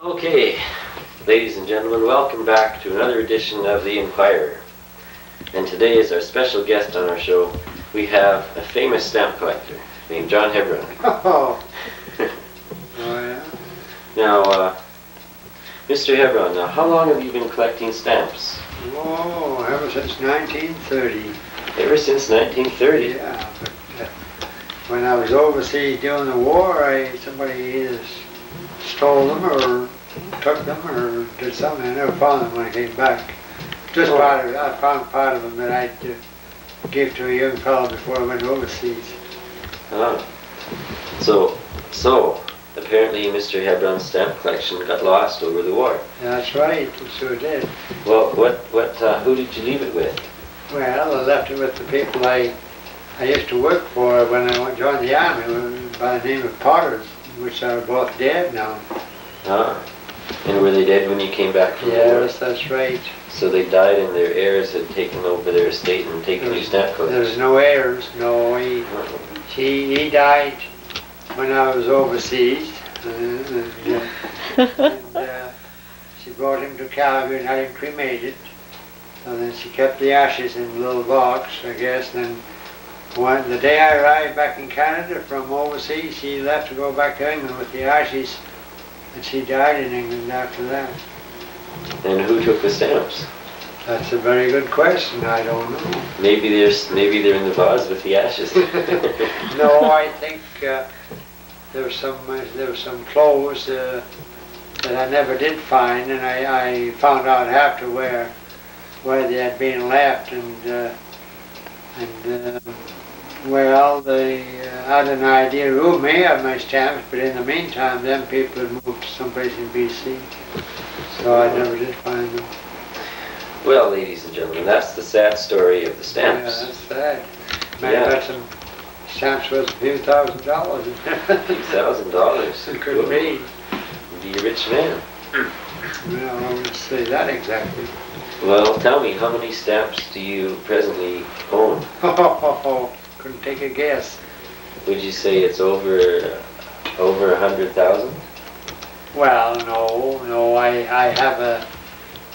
Okay, ladies and gentlemen, welcome back to another edition of The Inquirer. And today is our special guest on our show. We have a famous stamp collector named John Hebron. Oh, yeah. Now, Mr. Hebron, now how long have you been collecting stamps? Oh, ever since 1930. Ever since 1930? Yeah, but when I was overseas during the war, somebody either stole them or took them or did something. I never found them when I came back. Just part of it. I found part of them that I'd give to a young fellow before I went overseas. Ah. So apparently Mr. Hebron's stamp collection got lost over the war. That's right, it sure did. Well, who did you leave it with? Well, I left it with the people I used to work for when I joined the army by the name of Potters, which are both dead now. Ah. And were they dead when you came back from the war? Yes, that's right. So they died and their heirs had taken over their estate and taken your stamp collection? There's no heirs, no. He died when I was overseas. She brought him to Calgary and had him cremated. And then she kept the ashes in a little box, I guess. And then the day I arrived back in Canada from overseas, she left to go back to England with the ashes. And she died in England after that. And who took the stamps? That's a very good question. I don't know. Maybe they're in the vase with the ashes. No, I think there were some clothes that I never did find, and I found out after where they had been left, well, they had an idea who may have my stamps, but in the meantime, them people had moved to someplace in BC, so I never did find them. Well, ladies and gentlemen, that's the sad story of the stamps. Yeah, that's sad. Might have got some stamps worth a few $1,000. $1,000? It could be. Be a rich man. Well, I wouldn't say that exactly. Well, tell me, how many stamps do you presently own? Couldn't take a guess. Would you say it's over 100,000? Well, no. I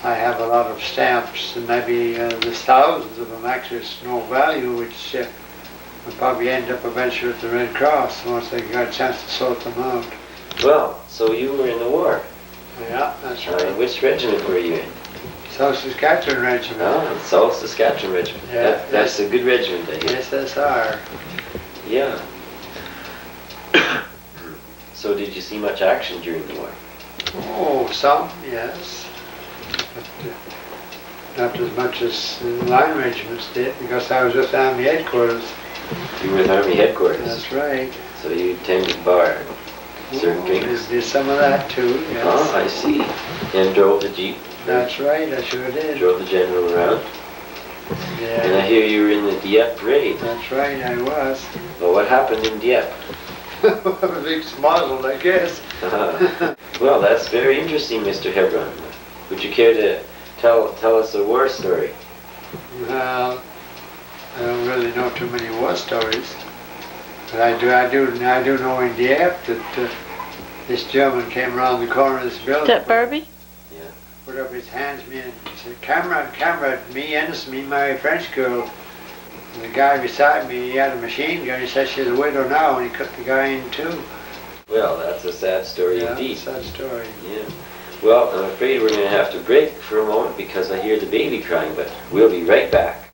have a lot of stamps, and maybe there's thousands of them. Actually, it's no value, which will probably end up eventually at the Red Cross once they got a chance to sort them out. Well, so you were in the war. Yeah, that's right. Which regiment were you in? South Saskatchewan Regiment. Oh, South Saskatchewan Regiment. Yeah, that's a good regiment, I hear. SSR. Yeah. So did you see much action during the war? Oh, some, yes. But not as much as the line regiments did, because I was with Army Headquarters. You were with Army Headquarters? That's right. So you tended bar, served drinks? Did some of that too, yes. Oh, I see. And drove the Jeep? That's right, I sure did. Drove the General around? Yeah. And I hear you were in the Dieppe Raid. That's right, I was. Well, what happened in Dieppe? A big smuzzle, I guess. Well, that's very interesting, Mr. Hebron. Would you care to tell us a war story? Well, I don't really know too many war stories, but I do know in Dieppe that this German came around the corner of this building. Is that Barbie? Yeah. Put up his hands to me and said, "Camera, me, Anderson, me, my French girl." And the guy beside me, he had a machine gun. He said she's a widow now, and he cut the guy in two. Well, that's a sad story indeed. Sad story. Yeah. Well, I'm afraid we're going to have to break for a moment because I hear the baby crying, but we'll be right back.